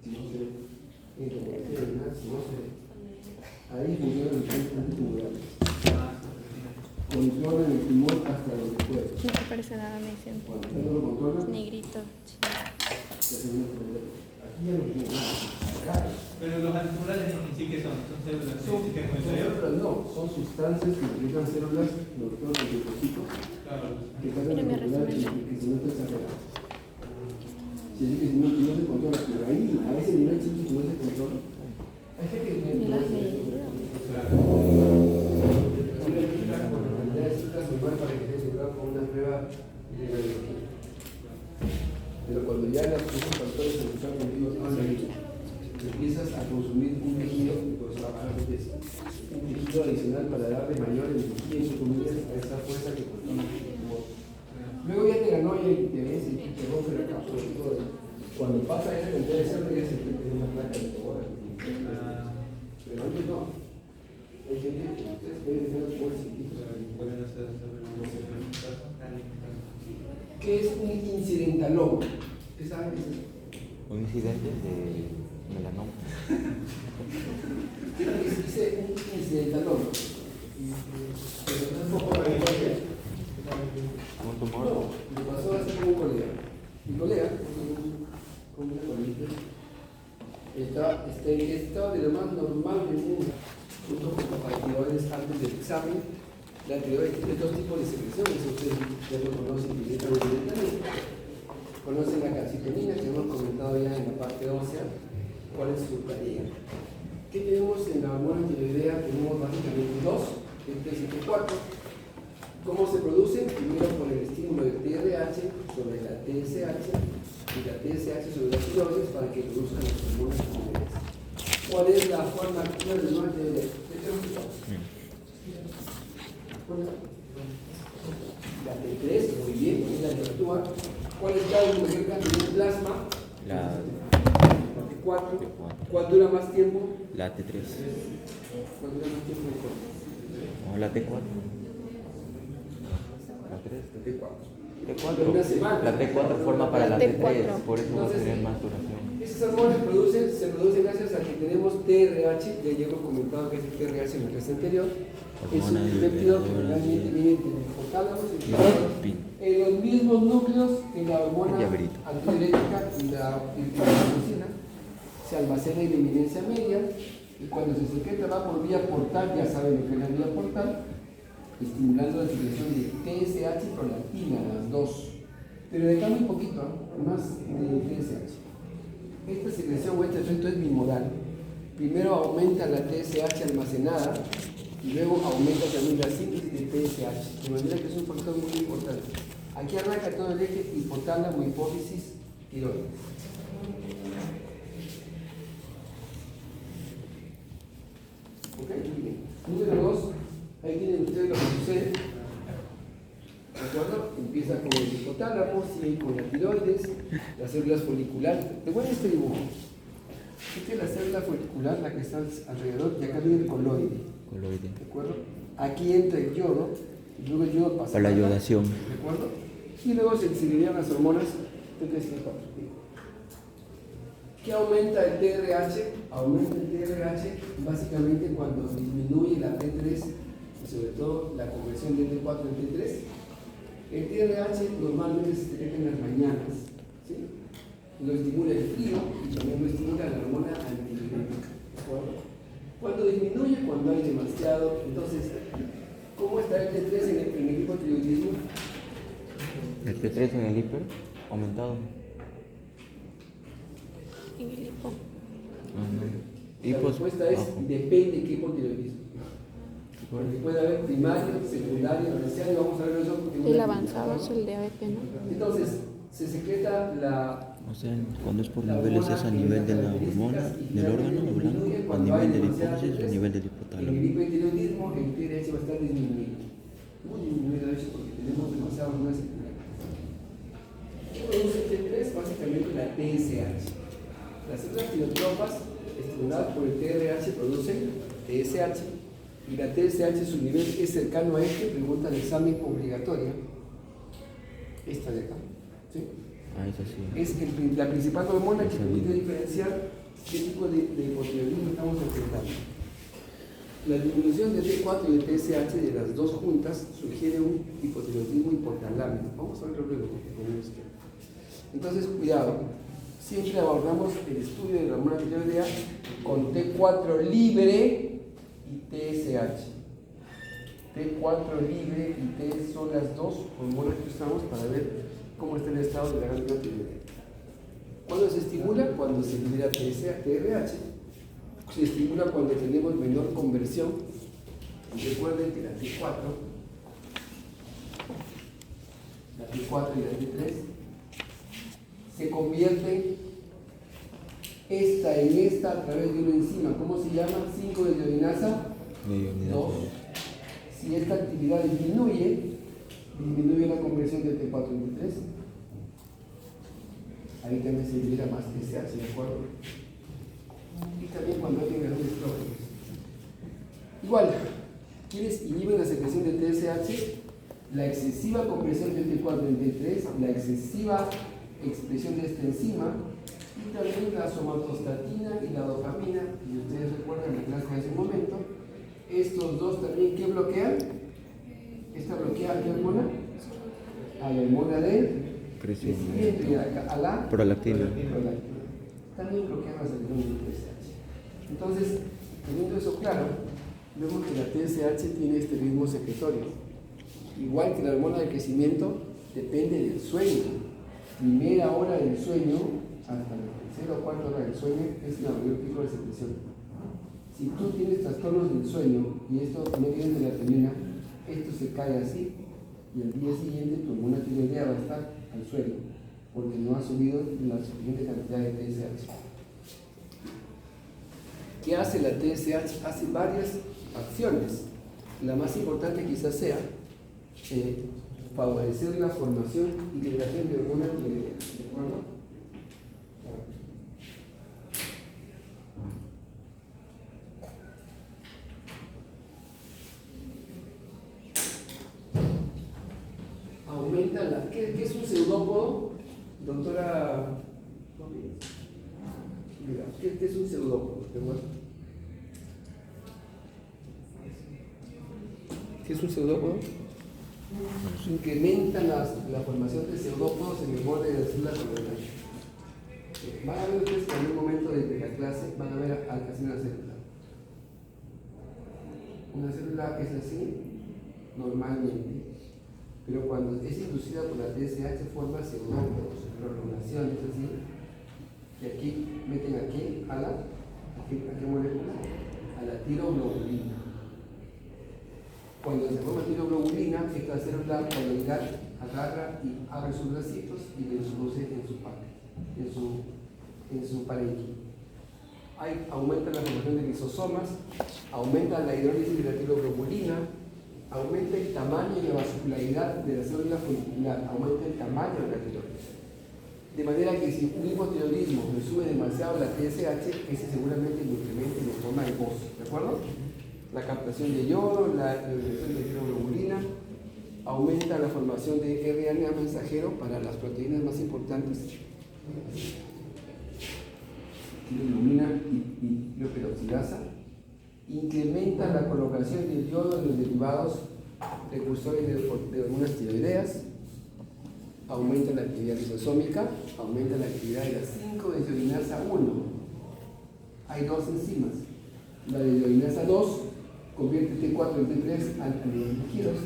si no se endometrina, si no se... Ahí funcionan los antitumorales. Controlan el tumor hasta donde puede. No te parece nada, me dicen. Cuando no lo controlan, Negrito. Sí. se hace un problema. Aquí ya no tiene nada. Pero los antitumorales en sí que son células que Células no, son sustancias que utilizan células, los linfocitos, claro. que tratan de Mira, me controlar el resumen. crecimiento exagerado. Si es que si no se controla, pero ahí, a ese nivel chiquito no se controla. Hay gente que tiene Mira, para que se haga con una prueba de radiología. Pero cuando ya esos factores se están contigo, empiezas a consumir un tejido, pues un tejido adicional para darle mayor energía y comillas a esa fuerza que controla el tumor. Luego ya te ganó y te ves y te rompe la cápsula y todo eso. Cuando pasa esa cantidad de sangre ya se tiene una placa de tumor. Pero antes no. Hay gente que ustedes pueden tener tumores chiquitos. ¿Qué es un incidentaloma? ¿Qué saben qué es eso? Un incidente de melanoma. Dice un incidentaloma. Pero no es poco para Un tumor. no, me pasó hace como un colega. Mi colega, con una colega, estaba de lo más normal del mundo, junto con los tiroides antes del examen. La tiroides tiene dos tipos de secreciones, ustedes ya lo conocen directamente. Conocen la calcitonina, que hemos comentado ya en la parte ósea, cuál es su tarea. ¿Qué tenemos en la hormona tiroidea? Tenemos básicamente dos, T3 y T4. ¿Cómo se producen? Primero por el estímulo del TRH sobre la TSH y la TSH sobre la tiroides para que produzcan las hormonas tiroideas. ¿Cuál es la forma activa de la hormona tiroidea? La T3, muy bien, es la que actúa. ¿Cuál es la mujer cantidad de plasma? La T4. ¿Cuál dura más tiempo? La T3. ¿Cuál dura más tiempo? O la T4. La 3. T4. Una semana. La T4 forma para la T3, T4. por eso va a Entonces, tener más duración. Esas hormonas se producen gracias a que tenemos TRH, ya hemos comentado que es el TRH en la clase anterior. Es Hormona un péptido que liberadora realmente de- viene del hipotálamo Pin. en los mismos núcleos que la hormona Llaverito. antidiurética y la tirosina. Se almacena en la eminencia media y cuando se secreta va por vía portal, ya saben lo que es la vía portal, estimulando la secreción de TSH y prolactina, las dos. Pero deja muy poquito, ¿no? Más de TSH. Esta secreción o este efecto es bimodal. Primero aumenta la TSH almacenada y luego aumenta también la síntesis de TSH, de manera que es un factor muy importante. Aquí arranca todo el eje hipotálamo, hipófisis, tiroides. Ok, muy bien. Número 2, ahí tienen ustedes lo que sucede. ¿De acuerdo? Empieza con el hipotálamo, sigue con la tiroides, las células foliculares. Te voy a este dibujo. Esta es la célula folicular, la que está alrededor, y acá viene el coloide. Coloide. ¿De acuerdo? Aquí entra el yodo, y luego el yodo pasa. Para la yodación. ¿De acuerdo? Y luego se distribuyen las hormonas T3 y T4. ¿Qué aumenta el TRH? Aumenta el TRH básicamente cuando disminuye la T3 y sobre todo la conversión de T4 en T3. El TRH normalmente se secreta en las mañanas, ¿sí? Lo estimula el frío y también lo estimula la hormona antidiurética. ¿De acuerdo? Cuando disminuye, cuando hay demasiado, entonces, ¿cómo está el T3 en el hipotiroidismo? El T3 en el hiper aumentado. En el hipo. La respuesta es depende de qué hipotiroidismo. Porque puede haber primario, secundario, terciario, vamos a ver eso. El avanzado es el diabetes, ¿no? Entonces, se secreta O sea, cuando es por niveles es a nivel de la hormona, del órgano blanco, a nivel del hipófisis o a nivel del En el hipotálamo. hipotiroidismo, el TRH va a estar disminuido. Muy disminuido de hecho porque tenemos demasiadas hormonas secundarias. ¿Qué produce el T3? Básicamente la TSH. Las células tirotropas estimuladas por el TRH producen TSH y la TSH su nivel es cercano a este, pregunta el examen obligatoria. Esta de acá. ¿Sí? Ah, eso sí. Es la principal hormona que Eso permite bien. diferenciar qué tipo de hipotiroidismo estamos enfrentando. La disminución de T4 y de TSH de las dos juntas sugiere un hipotiroidismo hipotalámico. Vamos a verlo luego. Entonces, cuidado. Siempre abordamos el estudio de la hormona tiroidea con T4 libre y TSH. T4 libre y T son las dos hormonas que usamos para ver cómo está el estado de la glándula tiroidea. ¿Cuándo se estimula? Cuando se libera TRH. Se estimula cuando tenemos menor conversión. Y recuerden que la T4 y la T3 se convierten esta en esta a través de una enzima. ¿Cómo se llama? 5-desdiorinasa 2. Si esta actividad disminuye la conversión de T4 en T3. Ahí también se libera más TSH, ¿de acuerdo? Y también cuando hay grandes estrógenos. Igual, quienes inhiben la secreción de TSH, la excesiva compresión de T4 en T3, la excesiva expresión de esta enzima, y también la somatostatina y la dopamina, y ustedes recuerdan la clase de hace un momento, estos dos también, ¿qué bloquean? ¿Esta bloquea a qué hormona? A la hormona de crecimiento y a la prolactina. También bloquean la secreción de TSH. Entonces, teniendo eso claro, vemos que la TSH tiene este ritmo secretorio. Igual que la hormona de crecimiento, depende del sueño. Primera hora del sueño hasta la tercera o cuarta hora del sueño es la mayor pico de secreción. Si tú tienes trastornos del sueño y esto no viene de la melatonina, esto se cae así y al día siguiente tu hormona tiroidea va a estar al suelo porque no ha subido la suficiente cantidad de TSH. ¿Qué hace la TSH? Hace varias acciones. La más importante quizás sea favorecer la formación y liberación de hormona tiroidea. ¿De acuerdo? Aumenta la... ¿Qué es un pseudópodo? Doctora... Mira, ¿qué es un pseudópodo? ¿Qué es un pseudópodo? Incrementan la formación de pseudópodos en el borde de la célula coronaria. Van a ver ustedes que en un momento de la clase van a ver así una célula. Una célula es así normalmente, pero cuando es inducida por la TSH forma pseudópodos, prolongaciones, así. Y aquí meten a qué molécula? A la tiroglobulina. Cuando se forma tiroglobulina, esta célula coloidal agarra y abre sus bracitos y le introduce en su parénquima. Aumenta la formación de lisosomas, aumenta la hidrólisis de la tiroglobulina, aumenta el tamaño y la vascularidad de la célula folicular, aumenta el tamaño de la tiroides. De manera que si un hipotiroidismo le sube demasiado la TSH, ese seguramente lo incrementa y lo forma en voz, ¿de acuerdo? La captación de yodo, la liberación de tiroglobulina, aumenta la formación de RNA mensajero para las proteínas más importantes, tiroglobulina y bioperoxidasa, incrementa la colocación del yodo en los derivados precursores de hormonas tiroideas, aumenta la actividad lisosómica, aumenta la actividad de la 5-desdiorinasa 1. Hay dos enzimas. La desdiorinasa 2 convierte T4 en T3 a niveles líquidos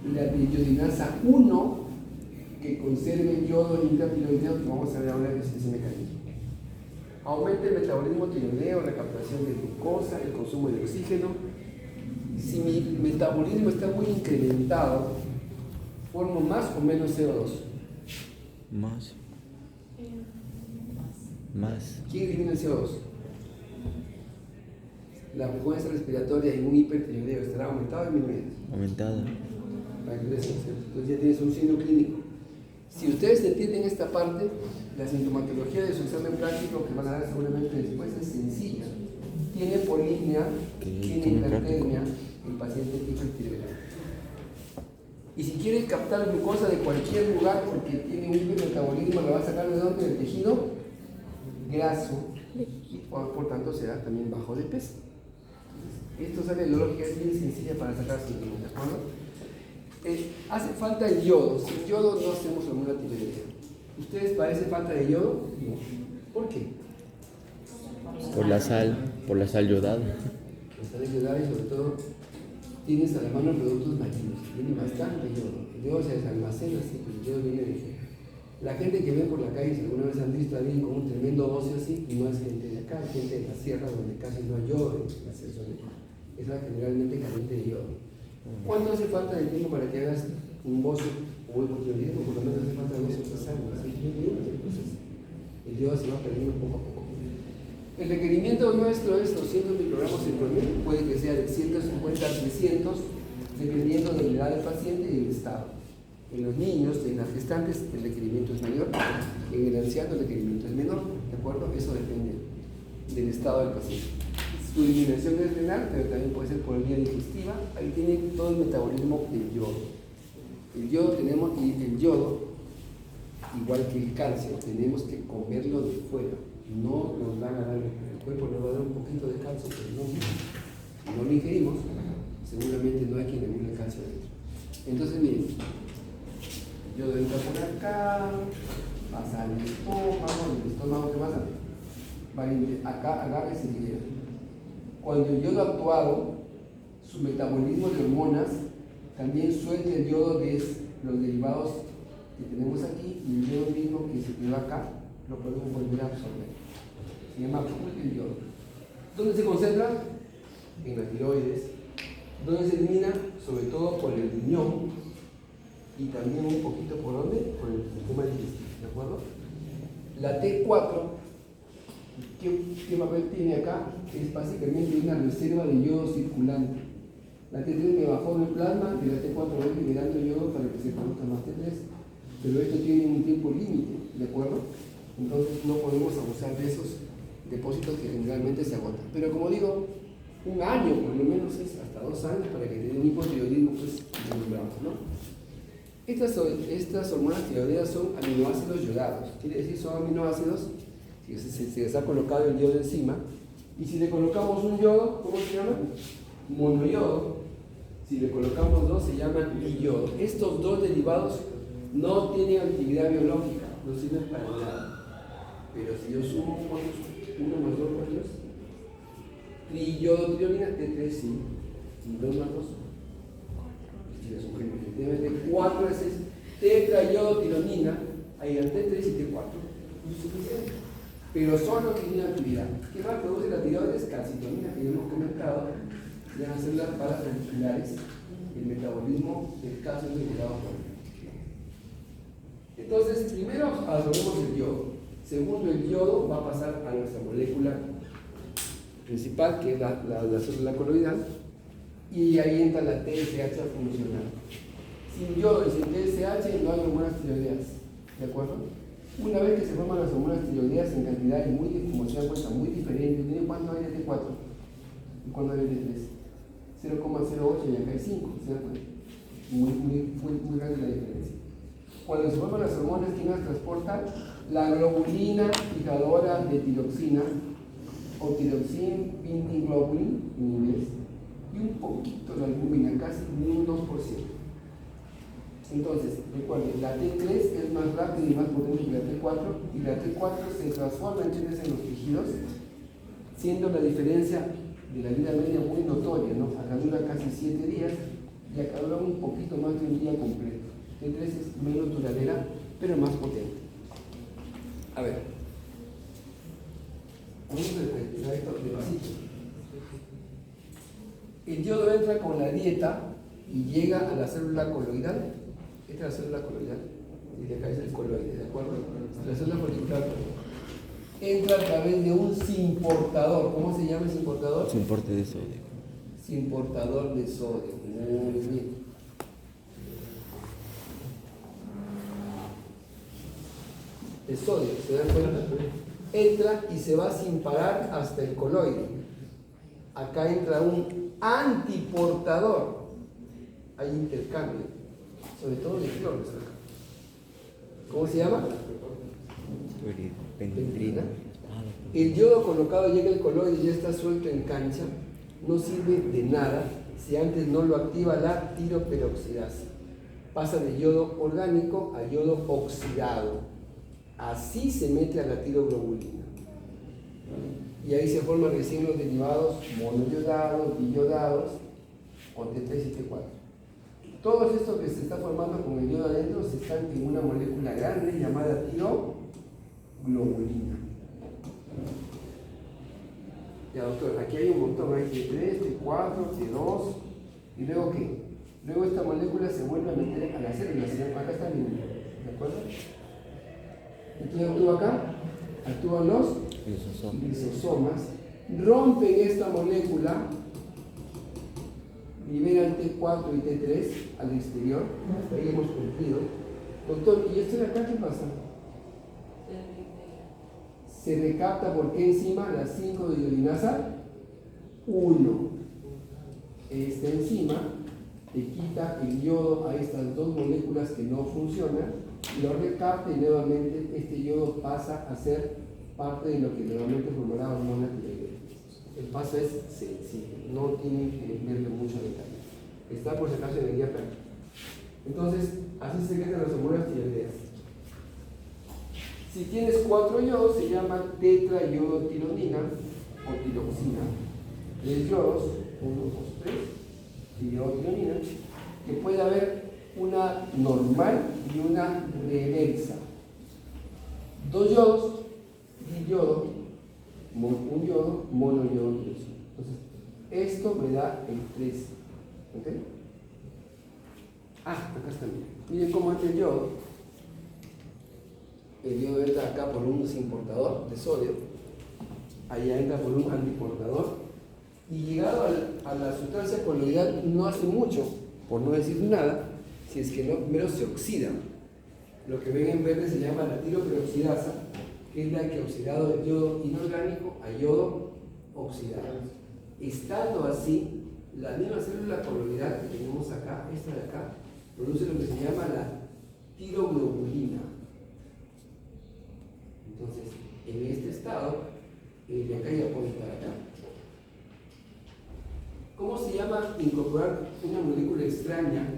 y la desdiorinasa 1 que conserve el yodo intratiroideo, que vamos a ver ahora ese mecanismo. Aumenta el metabolismo tiroideo, la captación de glucosa, el consumo de oxígeno. Si mi metabolismo está muy incrementado, formo más o menos CO2. Más. ¿Quién elimina el CO2? La frecuencia respiratoria en un hipertiroideo estará aumentada o disminuida. Aumentada. Entonces ya tienes un signo clínico. Si ustedes entienden esta parte, la sintomatología de su examen práctico que van a dar seguramente después es sencilla. Tiene polismia, tiene hipertermia, el paciente hipertiroideo. Y si quiere captar glucosa de cualquier lugar porque tiene un metabolismo, lo va a sacar de donde, del tejido graso, y por tanto será también bajo de peso. Esto sale de la lógica, es bien sencilla para sacar síntomas, ¿de acuerdo? Hace falta el yodo. Sin yodo no hacemos hormona tiroidea. ¿Ustedes padecen falta de yodo? No. ¿Por qué? Por la sal yodada. La sal yodada y sobre todo tienes a la mano productos marinos. Tiene bastante yodo. El yodo se almacena así, pero el yodo viene de... La gente que ve por la calle, si alguna vez han visto a alguien con un tremendo bocio así, no es gente de acá, es gente de la sierra donde casi no hay yodo en las zonas. Es generalmente carente de yodo. ¿Cuánto hace falta de tiempo para que hagas un bocio o hipotiroidismo? Por lo menos hace falta 2 o 3 años. Entonces, el yodo se va perdiendo poco a poco. El requerimiento nuestro es 200 microgramos en promedio, puede que sea de 150 a 300, dependiendo de la edad del paciente y del estado. En los niños, en las gestantes, el requerimiento es mayor, en el anciano el requerimiento es menor, ¿de acuerdo? Eso depende del estado del paciente. Su eliminación es renal, pero también puede ser por vía digestiva. Ahí tiene todo el metabolismo del yodo. El yodo tenemos, y el yodo, igual que el calcio, tenemos que comerlo de fuera. No nos van a dar, el cuerpo nos va a dar un poquito de calcio, pero no, si no lo ingerimos, seguramente no hay quien le mire el calcio adentro. Entonces, miren, yodo entra por acá, pasa al estómago, ¿qué pasa? Acá agarra y se libera. Cuando el yodo ha actuado, su metabolismo de hormonas también suelta el yodo de los derivados que tenemos aquí, y el yodo mismo que se quedó acá lo podemos volver a absorber. Se llama pool del yodo. ¿Dónde se concentra? En la tiroides. ¿Dónde se elimina? Sobre todo por el riñón y también un poquito por ¿dónde? Por el sistema digestivo, ¿de acuerdo? La T4, ¿qué papel tiene acá? Es básicamente una reserva de yodo circulante. La T3 me bajó el plasma y la T4 va liberando yodo para que se produzca más T3. Pero esto tiene un tiempo límite, ¿de acuerdo? Entonces no podemos abusar de esos depósitos que generalmente se agotan. Pero como digo, un año por lo menos es hasta 2 años para que tenga un hipotiroidismo, pues nombramos, ¿no? Estas hormonas tiroideas son aminoácidos yodados. Quiere decir, son aminoácidos, si se les ha colocado el yodo encima, y si le colocamos un yodo, ¿cómo se llama? Monoyodo. Si le colocamos 2, se llaman diyodo. Estos 2 derivados no tienen actividad biológica, no sirven para nada. Pero si yo sumo 1 más 2, ¿cuánto es? Triyodotirolina, T3, sí. Y 2 más 2. Efectivamente, 4 es tetrayodotironina, ahí el T3 y T4. Es suficiente. Pero solo tiene actividad. ¿Qué más produce la tiroides? Calcitonina, que ya hemos comentado, ya las células paraventriculares, el metabolismo del calcio es regulado por él. Entonces, primero absorbemos el yodo. Segundo, el yodo va a pasar a nuestra molécula principal, que es la célula coloidal, y ahí entra la TSH a funcionar. Sin yodo y sin TSH no hay hormonas tiroideas, ¿de acuerdo? Una vez que se forman las hormonas tiroideas en cantidades muy, como se da cuenta, muy diferentes, ¿miren cuánto hay de T4 y cuánto hay de T3? 0,08 y acá hay 5, ¿se dan cuenta? Muy grande la diferencia. Cuando se forman las hormonas, ¿quién las transporta? La globulina fijadora de tiroxina, o tiroxin binding globulin en inglés, y un poquito de albúmina, casi un 2%. Entonces, recuerden, la T3 es más rápida y más potente que la T4, y la T4 se transforma entonces en los tejidos, siendo la diferencia de la vida media muy notoria, ¿no? Acá dura casi 7 días y acá dura un poquito más de un día completo. T3 es menos duradera, pero más potente. A ver, vamos a explicar esto despacito. El yodo entra con la dieta y llega a la célula coloidal. Esta es la célula coloidal, y de acá es el coloide, ¿de acuerdo? La célula folicular entra a través de un simportador. ¿Cómo se llama ese simportador? Simporte de sodio. Simportador de sodio. Muy bien. De sodio, ¿se dan cuenta? Entra y se va sin parar hasta el coloide. Acá entra un antiportador. Hay intercambio. sobre todo de flor. ¿Cómo se llama? Pentrina. El yodo colocado ya en el coloide y ya está suelto en cancha, no sirve de nada si antes no lo activa la tiroperoxidasa. Pasa de yodo orgánico a yodo oxidado. Así se mete a la tiroglobulina. Y ahí se forman recién los derivados monoyodados, diyodados o T3 y T4. Todos estos que se está formando con el yodo adentro se están en una molécula grande llamada tiroglobulina. Ya, doctor, aquí hay un montón, hay T3, T4, T2, y luego ¿qué? Luego esta molécula se vuelve a meter a la célula, acá está mi, ¿de acuerdo? Entonces actúa acá, actúan los lisosomas, rompen esta molécula, liberan T4 y T3 al exterior, ahí hemos cumplido. Doctor, ¿y esto de acá qué pasa? Se recapta por qué enzima, la 5-dehidrogenasa 1. Esta enzima te quita el yodo a estas dos moléculas que no funcionan, lo recapta y nuevamente este yodo pasa a ser parte de lo que normalmente formará hormona tiroidea. El paso es sencillo, no tienen que verle mucho detalle. Está por si acaso en el guía práctico. Entonces, así se crean las hormonas tiroideas. Si tienes 4 yodos, se llama tetrayodotironina o tiroxina. 3 yodos, 1, 2, 3, tirotironina, que puede haber una normal y una reversa. 2 yodos, diyodo, un yodo, monoyodo. Entonces, esto me da el 3. ¿Ok? Acá está. Miren cómo entra el yodo. El yodo entra acá por un desimportador de sodio, allá entra por un antiportador, y llegado a la sustancia coloidal no hace mucho, por no decir nada, si es que no, primero se oxida. Lo que ven en verde se llama la tiroperoxidasa, que es la que ha oxidado el yodo inorgánico a yodo oxidado. Estando así, la misma célula coloidal que tenemos acá, esta de acá, produce lo que se llama la tiroglobulina. Entonces, en este estado, de acá ya puede estar acá. ¿Cómo se llama incorporar una molécula extraña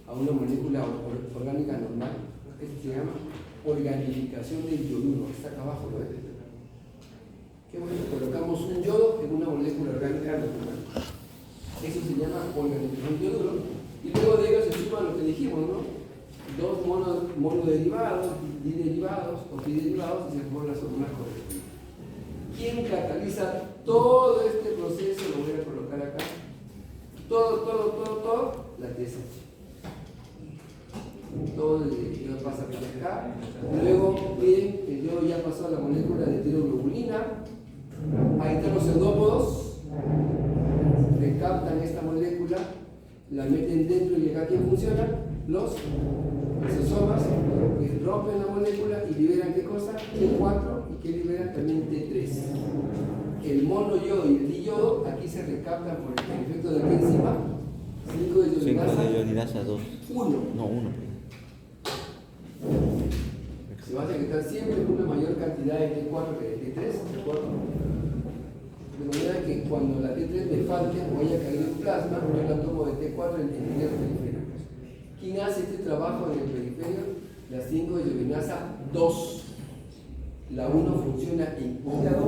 a una molécula orgánica normal? Esto se llama organificación del yoduro. Está acá abajo, ¿lo ves? Qué bueno, colocamos un yodo en una molécula orgánica normal. Eso se llama organificación del yoduro. Y luego de ello se suma lo que dijimos, ¿no? 2 monoderivados, diderivados o triderivados y se forman las hormonas correspondientes. ¿Quién cataliza todo este proceso? Lo voy a colocar acá. Todo, la TSH. Todo el yodo pasa por acá. Luego, miren, el yodo ya pasó a la molécula de tiroglobulina. Ahí están los pseudópodos. Recaptan esta molécula, la meten dentro y acá ¿quién funciona? Los lisosomas que rompen la molécula y liberan ¿qué cosa? T4 y que liberan también T3. El monoyodo y el diyodo aquí se recaptan por el efecto de qué enzima? 5-dehidrogenasa 2. 1. No, 1. Se va a secretar siempre una mayor cantidad de T4 que de T3, ¿de acuerdo? De manera que cuando la T3 me falte o haya caído en plasma, yo la tomo de T4 en el periferio. ¿Quién hace este trabajo en el periferio? La 5-dehidrogenasa 2. La 1 funciona en hígado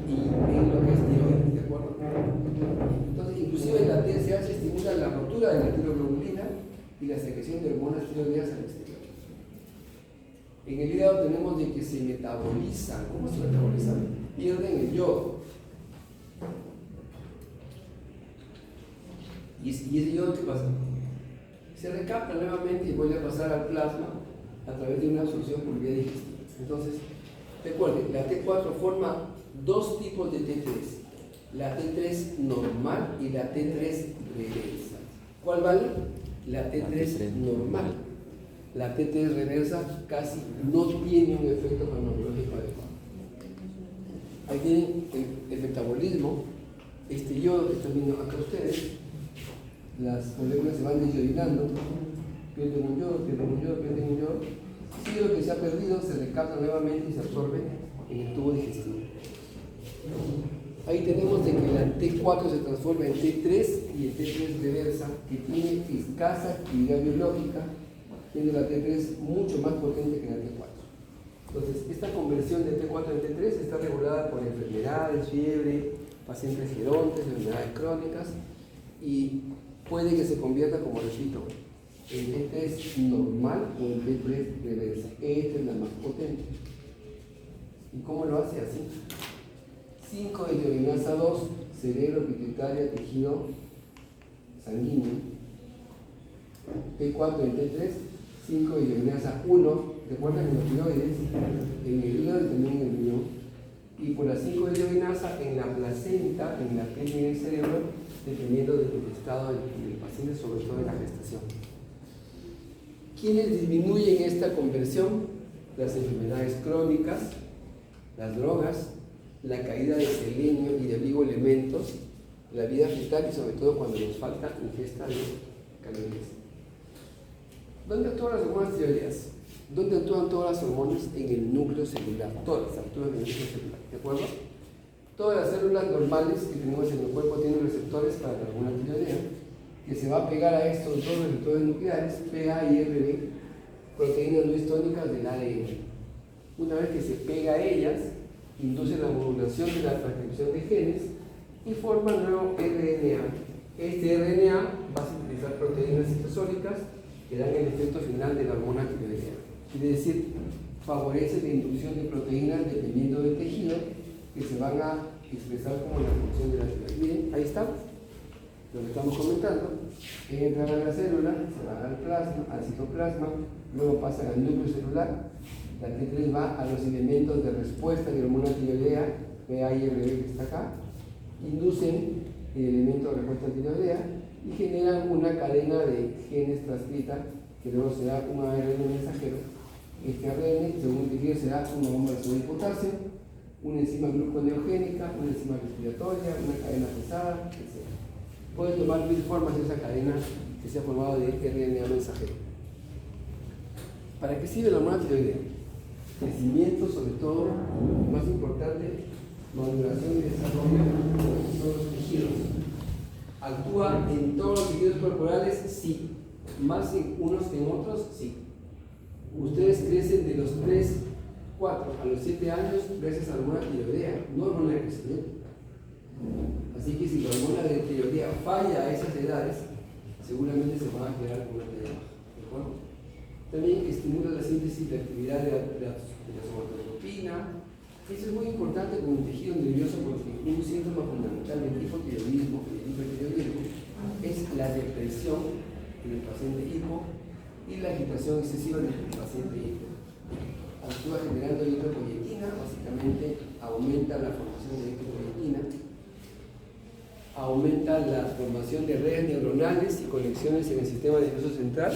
y en lo que es tiroides, ¿de acuerdo? Entonces, inclusive la TSH estimula la rotura de la tiroglobulina y la secreción de hormonas tiroideas al exterior. En el hígado tenemos de que se metabolizan. ¿Cómo se metabolizan? Pierden el yodo. ¿Y ese yodo qué pasa? Se recapta nuevamente y vuelve a pasar al plasma a través de una absorción por vía digestiva. Entonces, recuerden, la T4 forma 2 tipos de T3. La T3 normal y la T3 reversa. ¿Cuál vale? La T3 normal. La T3 reversa casi no tiene un efecto farmacológico adecuado. Ahí tienen el metabolismo. Este yodo que están viendo acá ustedes, las moléculas se van desiodinando, pierden un yodo, pierden un yodo, pierden un yodo. Si lo que se ha perdido se recapta nuevamente y se absorbe en el tubo digestivo. Ahí tenemos de que la T4 se transforma en T3 y el T3 reversa, que tiene escasa actividad biológica, siendo la T3 mucho más potente que la T4. Entonces, esta conversión de T4 en T3 está regulada por enfermedades, fiebre, pacientes gerontes, enfermedades crónicas, y puede que se convierta, como repito, en T3 normal o en T3 reversa. Esta es la más potente. ¿Y cómo lo hace? Así. 5-hidrogenasa 2, cerebro, pituitaria, tejido sanguíneo. T4 en T3, 5-hidrogenasa 1, recuerden en los tiroides, en el hígado y también en el riñón. Y por la 5-hidrogenasa en la placenta, en la piel y en el cerebro, dependiendo del estado del paciente, sobre todo en la gestación. ¿Quiénes disminuyen esta conversión? Las enfermedades crónicas, las drogas, la caída de selenio y de oligoelementos, la vida fetal y sobre todo cuando nos falta ingesta de calorías. ¿Dónde actúan las hormonas tiroideas? ¿Dónde actúan todas las hormonas? En el núcleo celular. Todas actúan en el núcleo celular, ¿de acuerdo? Todas las células normales que tenemos en el cuerpo tienen receptores para la hormona tiroidea, que se va a pegar a estos dos receptores nucleares, PA y RB, proteínas no histónicas del ADN. Una vez que se pega a ellas, induce la modulación de la transcripción de genes y forma nuevo RNA. Este RNA va a sintetizar proteínas citosólicas que dan el efecto final de la hormona tiroidea. Quiere decir, favorece la inducción de proteínas dependiendo del tejido que se van a expresar como la función de la tiroides. Miren, ahí está lo que estamos comentando. Entran a la célula, se van al plasma, al citoplasma, luego pasan al núcleo celular. La T3 va a los elementos de respuesta de la hormona tiroidea, PA y RB que está acá, inducen el elemento de respuesta tiroidea y generan una cadena de genes transcrita que luego se da un ARN mensajero. Este ARN, según el tejido, se da una bomba de sodio y potasio, una enzima gluconeogénica, una enzima respiratoria, una cadena pesada, etc. Puede tomar mil formas esa cadena que se ha formado de RNA mensajero. ¿Para qué sirve la hormona tiroidea? Crecimiento, sobre todo, más importante, maduración y desarrollo de todos los tejidos. ¿Actúa en todos los tejidos corporales? Sí. ¿Más en unos que en otros? Sí. Ustedes crecen de los 3, 4 a los 7 años gracias a la hormona tiroidea, no hormona de crecimiento. Así que si la hormona de tiroidea falla a esas edades, seguramente se van a quedar con una talla baja. ¿De acuerdo? También estimula la síntesis de actividad de la somatotropina. Eso es muy importante con el tejido nervioso porque un síntoma fundamental del hipotiroidismo y del hipertiroidismo es la depresión del paciente hipo y la agitación excesiva del paciente hipo. Actúa generando eritropoyetina, básicamente aumenta la formación de eritropoyetina, aumenta la formación de redes neuronales y conexiones en el sistema nervioso central,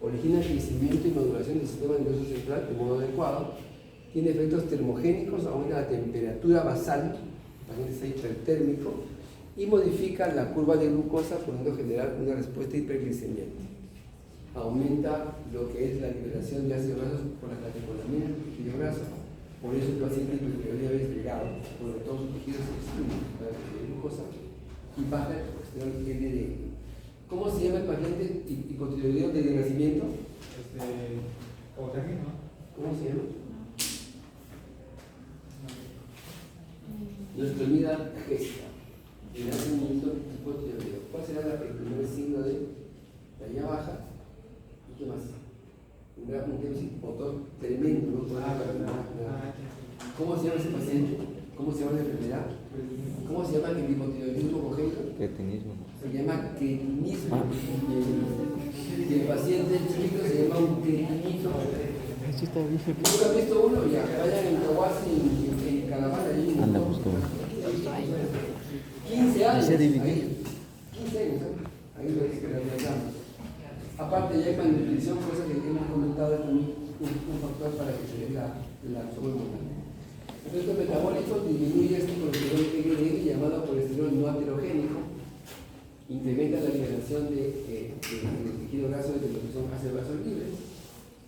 origina crecimiento y maduración del sistema nervioso central de modo adecuado, tiene efectos termogénicos, aumenta la temperatura basal, el paciente está hipertérmico, y modifica la curva de glucosa, pudiendo generar una respuesta hiperglicemiante. Aumenta lo que es la liberación de ácidos grasos por la catecolamina del tejido graso, por eso el paciente hipertiroidea desplegado, porque todos sus tejidos se excluyen para la glucosa, y baja el colesterol LDL. ¿Cómo se llama el paciente hipotiroideo de nacimiento? ¿Cómo se llama? Nuestra vida gesta. El nacimiento hipotiroideo. ¿Cuál será el primer signo de talla baja? ¿Y qué más? Un déficit motor tremendo, ¿no? ¿Cómo se llama ese paciente? ¿Cómo se llama la enfermedad? ¿Cómo se llama el hipotiroidismo congénito? Cretinismo. Se llama cretinismo. Y el paciente chiquito se llama un cretinito. ¿Nunca has visto uno? Ya, vayan en Tahuasi, en Calamar, allí. Anda, busco. 15 años. ¿Ese divide? Ahí, 15 años, ahí lo dice que la verdad. Aparte, ya con nutrición, cosa que hemos comentado, es también un factor para que se dé la hormona. El efecto metabólico disminuye este colesterol LDL llamado colesterol no aterogénico, incrementa la liberación de tejido graso de lo que son ácidos grasos libres,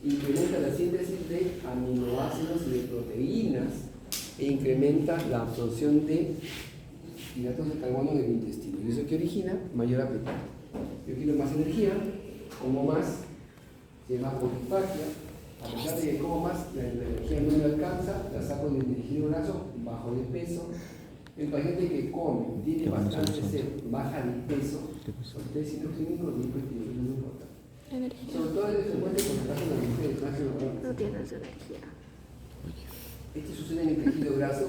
incrementa la síntesis de aminoácidos y de proteínas e incrementa la absorción de hidratos de carbono en el intestino. ¿Y eso que origina? Mayor apetito. Yo quiero más energía, como más, se llama polifagia. A pesar de que como más, la energía no me alcanza, la saco del tejido graso, bajo de peso. El paciente que come, tiene bastante sed, baja de peso, ustedes si no clínicos ni hipertiroidismo, no importa. Energía. Sobre todo es frecuente con el caso de las mujeres, más que No tienes energía. Esto sucede en el tejido graso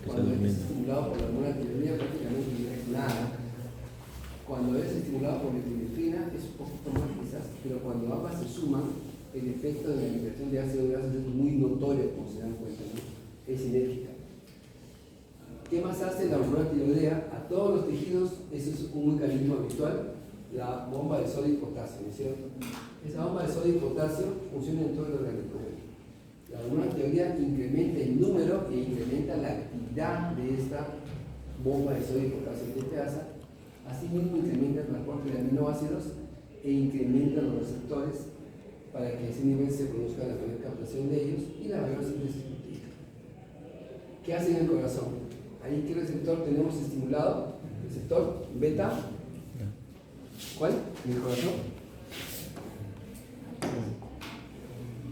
cuando es estimulado por la hormona tiroidea, prácticamente no es nada. Cuando es estimulado por la epinefrina es un poquito más quizás, pero cuando ambas se suman, el efecto de la liberación de ácidos grasos es muy notorio, como se dan cuenta, ¿no? Es sinérgica. ¿Qué más hace la hormona tiroidea? A todos los tejidos, eso es un mecanismo habitual, la bomba de sodio y potasio, ¿no es cierto? Esa bomba de sodio y potasio funciona en todo el organismo. La hormona tiroidea incrementa el número e incrementa la actividad de esta bomba de sodio y potasio en teasa. Asimismo, incrementa el transporte de aminoácidos e incrementa los receptores para que a ese nivel se produzca la mayor captación de ellos y la mayor síntesis proteica. ¿Qué hace en el corazón? Ahí, ¿qué receptor tenemos estimulado? Receptor beta. ¿Cuál? ¿En el corazón?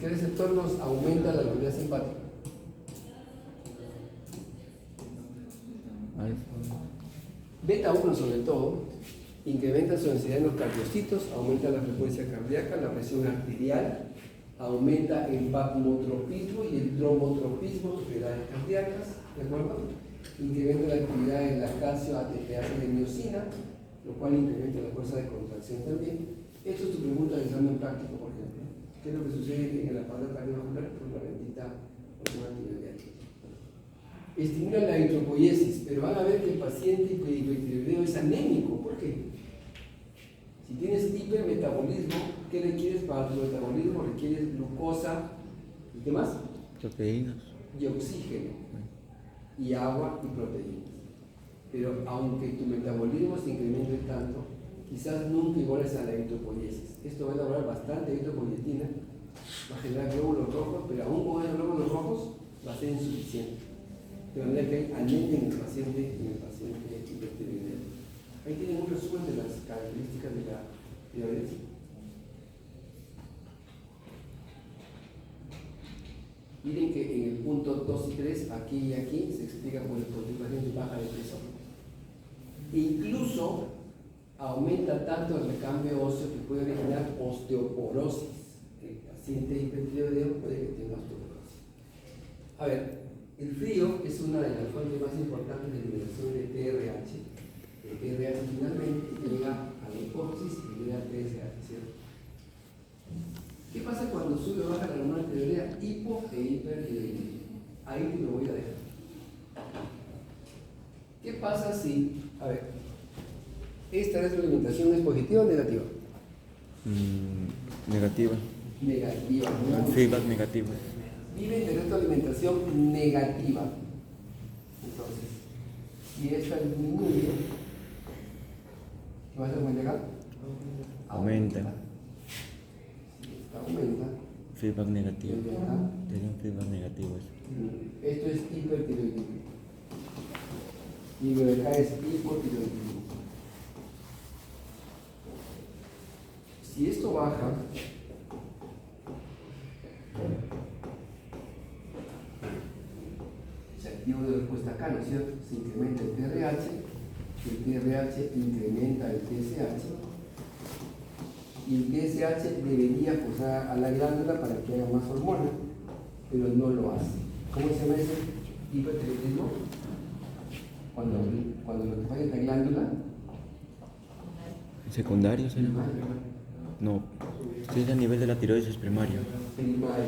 ¿Qué receptor nos aumenta la actividad simpática? Beta 1 sobre todo, incrementa su densidad en los cardiocitos, aumenta la frecuencia cardíaca, la presión arterial, aumenta el vacuotropismo y el trombotropismo, propiedades cardíacas, ¿de acuerdo? Incrementa la actividad en la calcio ATPase de miocina, lo cual incrementa la fuerza de contracción también. Esto es tu pregunta de examen práctico, por ejemplo. ¿Qué es lo que sucede en el aparato cardiovascular con la bendita hormona tiroidea? Estimula la eritropoiesis, pero van a ver que el paciente hipertiroideo es anémico. ¿Por qué? Si tienes hipermetabolismo, ¿qué requieres para tu metabolismo? Requieres glucosa y ¿qué más? Proteínas. Y oxígeno, y agua y proteínas. Pero aunque tu metabolismo se incremente tanto, quizás nunca iguales a la eritropoiesis. Esto va a elaborar bastante eritropoyetina, va a generar glóbulos rojos, pero aún con esos glóbulos rojos va a ser insuficiente. De manera que hay anemia en el paciente hipertiroideo. Ahí tienen un resumen de las características de la tiroides. Miren que en el punto 2 y 3, aquí y aquí, se explica por el paciente baja de peso. E incluso aumenta tanto el recambio óseo que puede originar osteoporosis. El paciente hipertiroideo puede que tenga osteoporosis. A ver, el frío es una de las fuentes más importantes de liberación de TRH. El TRH finalmente llega a la hipófisis y libera TSH, ¿cierto? ¿Qué pasa cuando sube o baja la hormona tiroidea? Hipo e hipertiroidismo. Ahí te lo voy a dejar. ¿Qué pasa si, a ver, esta retroalimentación es positiva o negativa? Negativa. Negativa. ¿No? Feedback negativo. Vive de retroalimentación negativa. Entonces, si esta disminuye, ¿qué va a hacer con acá? Aumenta. Si esta aumenta, Feedback negativo. ¿qué acá? Tiene un feedback negativo eso. Esto es hipertiroidismo. Y lo de acá es hipotiroidismo. Si esto baja, se activa una respuesta acá, ¿no es cierto? Se incrementa el TRH, el TRH incrementa el TSH, y el TSH debería forzar a la glándula para que haya más hormona, pero no lo hace. ¿Cómo se llama ese hipertiroidismo? Cuando lo que falla es la glándula. ¿Secundario sería? No. Si es a nivel de la tiroides primario. Primario.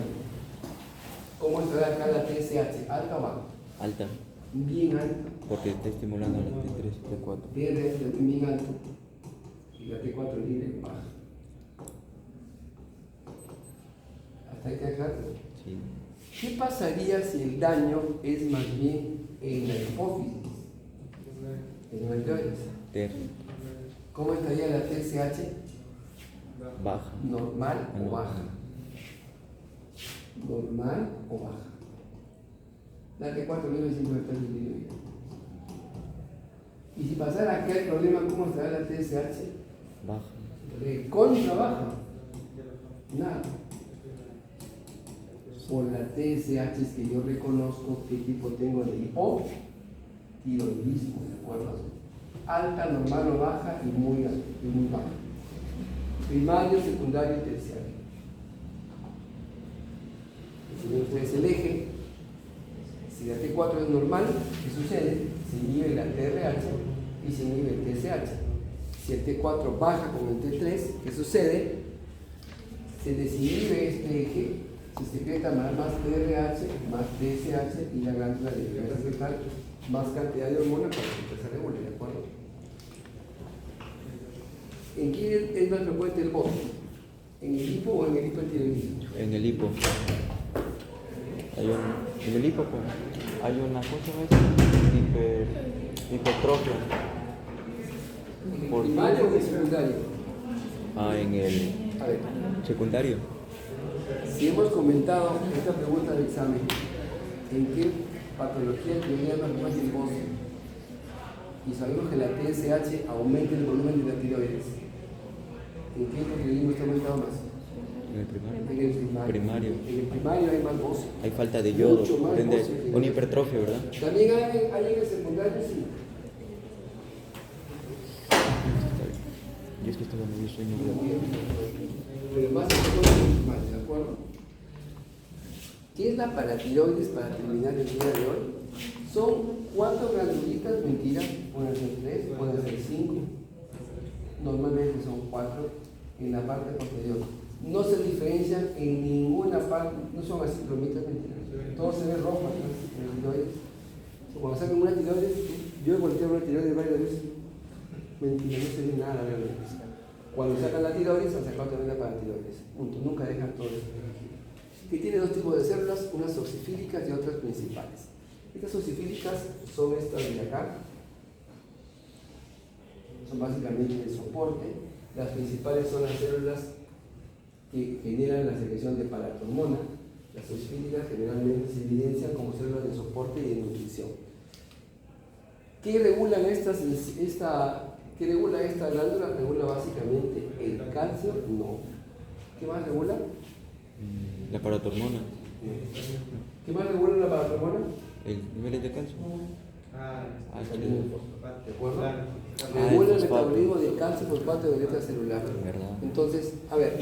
¿Cómo estará acá la TSH? ¿Alta o baja? Alta. Bien alta. Porque está estimulando la T3, T4. TRS también bien alta. Y la T4 libre baja. ¿Hasta ahí queda claro? Sí. ¿Qué pasaría si el daño es más bien en la hipófisis? En la tiroides. Ter. ¿Cómo estaría la TSH? Baja. ¿Normal o baja? Normal o baja. Date 4 libros y 5 hectáreas de vida. Y si pasara aquel problema, ¿cómo estará la TSH? Baja. Contra baja. Nada. Por la TSH es que yo reconozco qué tipo tengo de hipotiroidismo, ¿de acuerdo? Alta, normal o baja y muy alta y muy baja. Primario, secundario y terciario. Si ustedes el eje, si la T4 es normal, ¿qué sucede? Se inhibe la TRH y se inhibe el TSH. Si el T4 baja con el T3, ¿qué sucede? Se desinhibe este eje, se secreta más TRH, más TSH y la glándula de a secretar más cantidad de hormona para que se regule, ¿de acuerdo? ¿En quién es más frecuente el BOT? ¿En el hipo o en el hipertiroidismo? En el hipo. En el hipo pues, hay una cosa hipertrofia. ¿En el ¿Por qué? primario o en el secundario? En el A ver, secundario. si hemos comentado esta pregunta de examen, ¿en qué patología tiroidea más frecuente el BOT? Y sabemos que la TSH aumenta el volumen de la tiroides. ¿En qué hipotiroidismo está aumentado más? En el primario. En el primario. En el primario hay más boce. Hay falta de yodo. Mucho más Prende boce que en una el- hipertrofia, ¿verdad? También hay en el secundario, sí. Está bien. Yo es que estaba medio sueño, ¿verdad? Pero más importante es el primario, ¿de acuerdo? ¿Qué es la paratiroides para terminar el día de hoy? Son 4 glandulitas, mentira, pueden ser 3, pueden ser 5. Normalmente son 4 en la parte posterior. No se diferencian en ninguna parte, no son así cromitas, mentiras. Todo se ve rojo, ¿no? En la tiroides. Cuando sacan una tiroides, yo he volteado una tiroides varias veces. Mentira, no se ve nada realmente. Cuando sacan la tiroides, han sacado también la paratiroides. Punto. Nunca dejan todo eso. Que tiene dos tipos de células, unas oxifílicas y otras principales. Estas oxifílicas son estas de acá, son básicamente el soporte. Las principales son las células que generan la secreción de paratormona. Las oxifílicas generalmente se evidencian como células de soporte y de nutrición. ¿Qué regulan ¿qué regula esta glándula? Regula básicamente el calcio, no. ¿Qué más regula? La paratormona. ¿Qué más regula la paratormona? El nivel de calcio. ¿De acuerdo? Ah, Regula el el fosfato. metabolismo de calcio fosfato de beta celular. ¿Verdad? Entonces, a ver,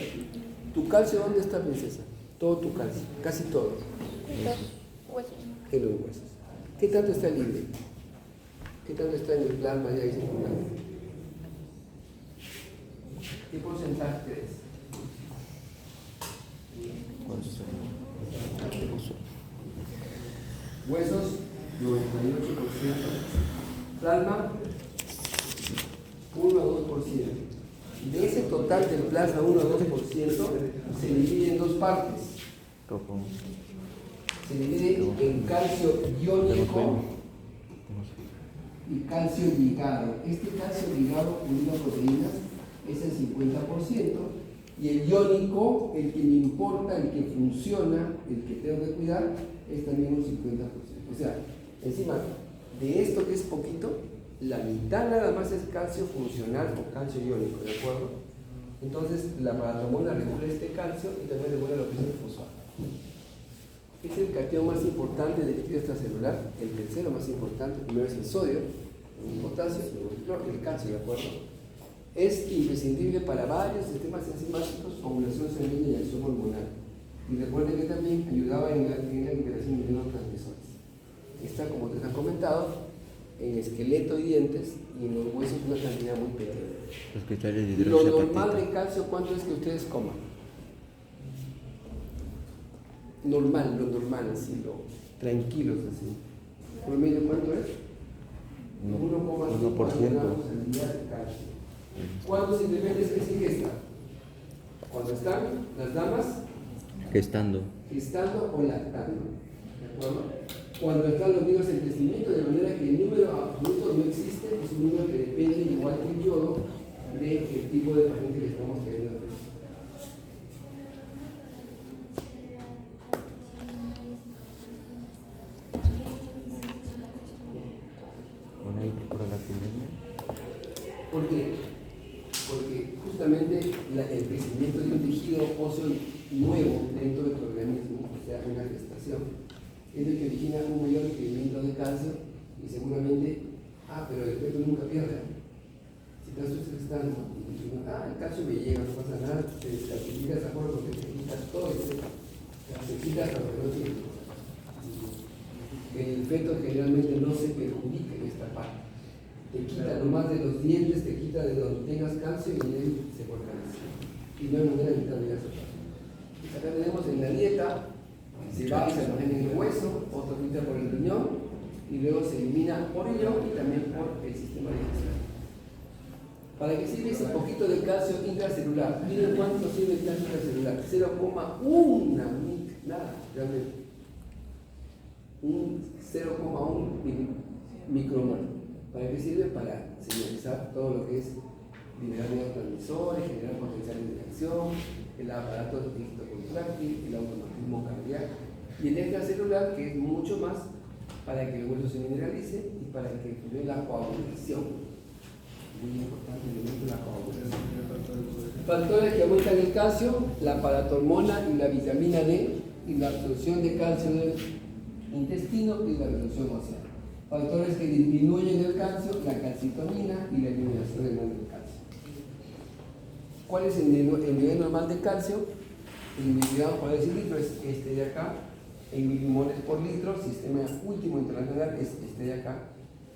¿tu calcio dónde está, princesa? Todo tu calcio, casi todo, Los huesos. en los huesos. ¿Qué tanto está libre? ¿Qué tanto está en el plasma ya circulando? ¿Qué porcentaje crees? ¿Cuánto está? Huesos, 98%. Plasma, 1 a 2%. De ese total del plasma, 1 a 2%, se divide en dos partes. Se divide en calcio iónico y calcio ligado. Este calcio ligado unido a proteínas es el 50%. Y el iónico, el que me importa, el que funciona, el que tengo que cuidar, es también un 50%. O sea, encima de esto que es poquito, la mitad nada más es calcio funcional o calcio iónico, ¿de acuerdo? Entonces, la paratormona regula este calcio y también regula lo que es el fosfato. Es el cation más importante del líquido extracelular, el tercero más importante, primero es el sodio, el potasio, el calcio, ¿de acuerdo? Es imprescindible para varios sistemas enzimáticos, ovulación sanguínea y acción hormonal. Y recuerden que también ayudaba en la liberación de neurotransmisores. Está, como les han comentado, en esqueleto y dientes, y en los huesos una cantidad muy pequeña. Los cristales de Lo hidroxiapatita. normal de calcio, ¿cuánto es que ustedes coman? Normal, lo normal, así, tranquilos, así. ¿Promedio cuánto es? 1,5 gramos al día de calcio. ¿Cuántos implementos que se ingesta? Cuando están las damas Gestando. gestando o lactando. ¿De acuerdo? Cuando están los niños en crecimiento, de manera que el número absoluto no existe, es un número que depende, igual que el yodo, del tipo de paciente que estamos queriendo ver. ¿Por qué? Porque justamente el crecimiento de un tejido óseo nuevo dentro de tu organismo, o sea, una gestación, es lo que origina un mayor requerimiento de calcio y seguramente, pero el feto nunca pierde. Si te asustas estando y dices, el calcio me llega, no pasa nada, te descalcificas de acuerdo porque te quitas todo y te quitas lo que no tiene. El feto generalmente no se perjudica en esta parte. Te quita nomás de los dientes, te quita de donde tengas calcio y de ahí se fortalece. Y no hay manera de evitar esa parte. Acá tenemos en la dieta, se va y se almacena en el hueso, otro quita por el riñón y luego se elimina por riñón y también por el sistema digestional. ¿Para qué sirve ese poquito de calcio intracelular? Miren cuánto sirve el calcio intracelular. 0,1 nada, realmente. Un 0,1 micromol. ¿Para qué sirve? Para señalizar todo lo que es liberar neurotransmisores, generar potenciales de acción, el aparato histocontráctil, el automatismo cardíaco y el extracelular, que es mucho más para que el hueso se mineralice y para que fluya la coagulación. Muy importante el elemento de la coagulación. Factores que aumentan el calcio, la paratormona y la vitamina D y la absorción de calcio del intestino y la reducción ósea. Factores que disminuyen el calcio, la calcitonina y la eliminación del calcio. ¿Cuál es el nivel normal de calcio? El miligramo por decilitro es este de acá, en milimoles por litro, sistema último internacional es este de acá.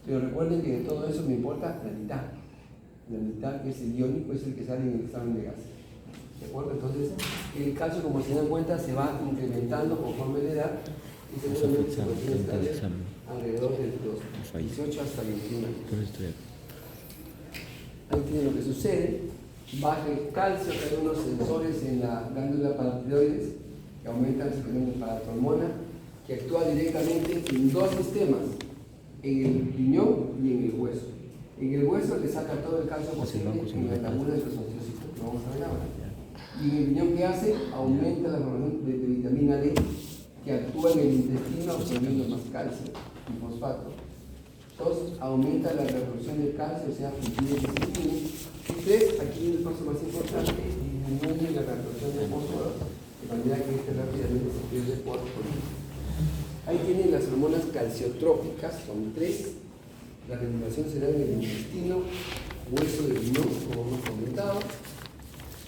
Pero recuerden que de todo eso me importa la mitad que es el iónico, es el que sale en el examen de gases. ¿De acuerdo? Entonces, el calcio, como se dan cuenta, se va incrementando conforme la edad y seguramente se puede estar alrededor de los 18 hasta 21 años. Ahí tienen lo que sucede. Baja el calcio, hay unos sensores en la glándula paratiroides que aumentan el fenómeno de paratormona, que actúa directamente en dos sistemas, en el riñón y en el hueso. En el hueso le saca todo el calcio posible en la laguna de los ociositos, que vamos a ver ahora. Y en el riñón, ¿qué hace? Aumenta la formación de vitamina D, que actúa en el intestino absorbiendo más calcio y fosfato. 2. Aumenta la reabsorción de calcio, o sea, impide que se elimine. Y 3. Aquí viene el paso más importante, disminuye la reabsorción de fósforo, de manera que este rápidamente se pierde por política. Ahí tienen las hormonas calciotrópicas, son 3. La regulación se da en el intestino, hueso del riñón, como hemos comentado.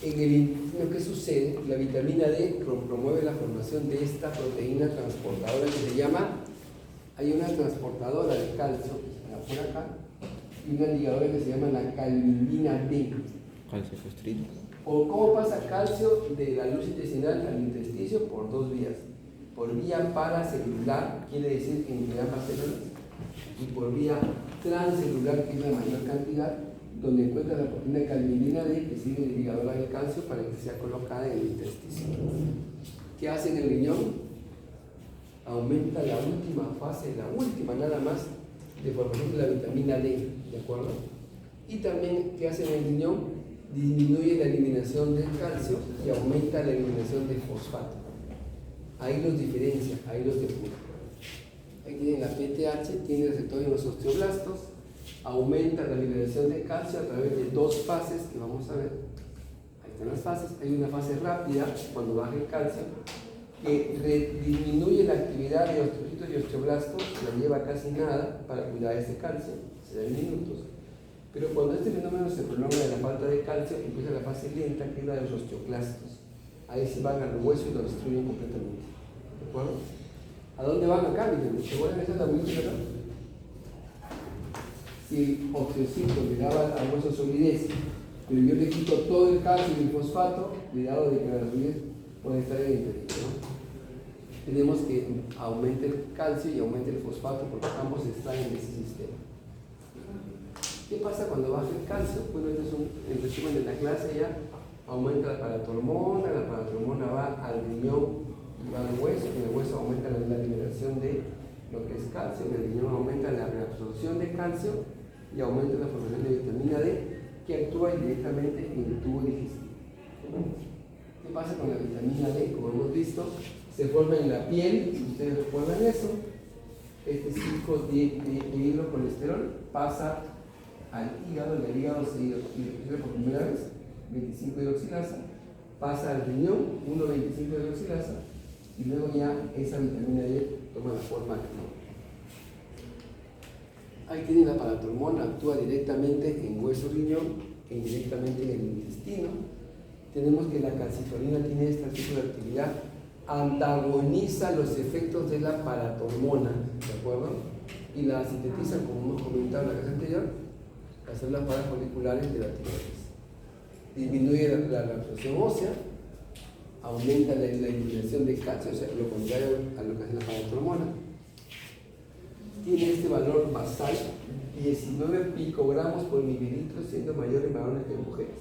En el intestino, ¿qué sucede? La vitamina D promueve la formación de esta proteína transportadora que se llama, hay una transportadora de calcio, que está por acá, y una ligadora que se llama la calmina D. Calcio fosfato. ¿O cómo pasa calcio de la luz intestinal al intestino? Por dos vías. Por vía paracelular, quiere decir entre ambas células, y por vía transcelular, que es la mayor cantidad, donde encuentra la proteína calmina D, que sirve de ligadora del calcio para que sea colocada en el intestino. ¿Qué hace en el riñón? Aumenta la última fase, la última nada más, de formación de la vitamina D, ¿de acuerdo? Y también, ¿qué hace en el riñón? Disminuye la eliminación del calcio y aumenta la eliminación del fosfato. Ahí los diferencia, ahí los depura. Ahí tienen la PTH, tiene receptor en los osteoblastos, aumenta la liberación de calcio a través de dos fases que vamos a ver. Ahí están las fases. Hay una fase rápida, cuando baja el calcio, que disminuye la actividad de osteocitos y osteoblastos, la lleva casi nada para cuidar ese calcio, se da en minutos. Pero cuando este fenómeno se prolonga de la falta de calcio, empieza la fase lenta, que es la de los osteoclastos. Ahí se van al hueso y lo destruyen completamente. ¿De acuerdo? ¿A dónde van acá? Miren, ¿se acuerdan? Esa es la bolita acá. Si el osteocito le daba al hueso solidez, pero yo le quito todo el calcio y el fosfato, cuidado de que la solidez puede estar en el interior, ¿no? Tenemos que aumente el calcio y aumente el fosfato porque ambos están en ese sistema. ¿Qué pasa cuando baja el calcio? Bueno, este es el resumen de la clase ya. Aumenta la paratormona va al riñón y va al hueso, en el hueso aumenta la liberación de lo que es calcio, en el riñón aumenta la reabsorción de calcio y aumenta la formación de vitamina D, que actúa directamente en el tubo digestivo. ¿Qué pasa con la vitamina D? Como hemos visto, se forma en la piel, si ustedes recuerdan eso, este 5-dihidrocolesterol pasa al hígado, en el hígado se hidroxila por primera vez, 25-hidroxilasa, pasa al riñón, 1,25-hidroxilasa, y luego ya esa vitamina D toma la forma activa. Ahí tienen la paratormona, actúa directamente en hueso riñón e indirectamente en el intestino. Tenemos que la calcitonina tiene este tipo de actividad, antagoniza los efectos de la paratormona, ¿de acuerdo? Y la sintetiza, como hemos comentado en la clase anterior, las células parafoliculares de la tiroides. Disminuye la absorción ósea, aumenta la eliminación de calcio, o sea, lo contrario a lo que hace la paratormona. Tiene este valor basal, 19 picogramos por mililitro, siendo mayor en varones que en mujeres.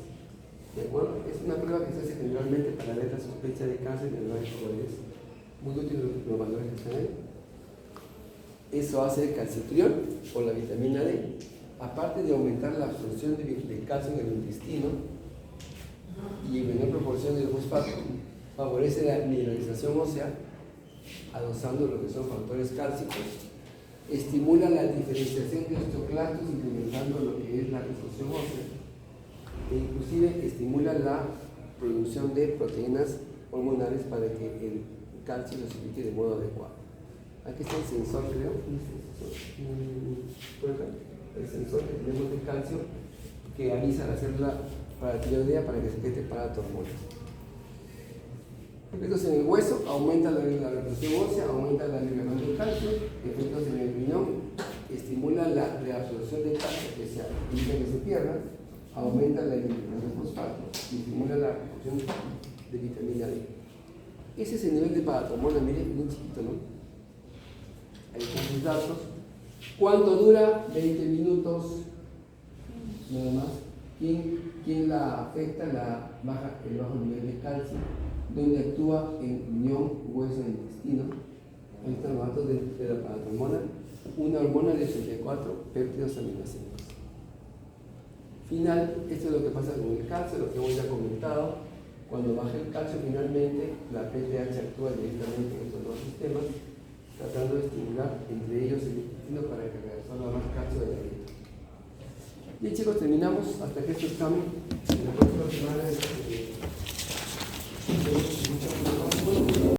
¿De acuerdo? Es una prueba que se hace generalmente para ver la sospecha de cáncer de la tiroides. Muy útil los valores que están ahí. Eso hace el calcitriol o la vitamina D. Aparte de aumentar la absorción de calcio en el intestino y en menor proporción del fosfato, favorece la mineralización ósea, adosando lo que son factores cálcicos, estimula la diferenciación de osteoclastos, incrementando lo que es la resorción ósea, e inclusive estimula la producción de proteínas hormonales para que el calcio se ubique de modo adecuado. Aquí está el sensor, creo, por acá, el sensor que tenemos de calcio que avisa a la célula paratiroidea para que se quede paratormona. Efectos en el hueso, aumenta la reabsorción ósea, aumenta la liberación del calcio. Efectos en el riñón, estimula la reabsorción de calcio que se evita que se pierda, aumenta la eliminación de fosfato y estimula la producción de vitamina D. Ese es el nivel de paratormona, miren, muy chiquito, ¿no? Ahí están sus datos. ¿Cuánto dura? 20 minutos, nada más. ¿Quién la afecta? El bajo nivel de calcio, donde actúa en riñón, hueso e intestino. Ahí están los datos de la paratormona. Una hormona de 84 péptidos aminoácidos. Final, esto es lo que pasa con el calcio, lo que hemos ya comentado. Cuando baja el calcio, finalmente la PTH actúa directamente en estos dos sistemas, tratando de estimular entre ellos el intestino para que reabsorba más calcio de la dieta. Bien, chicos, terminamos. Hasta que esto cambie. En la próxima semana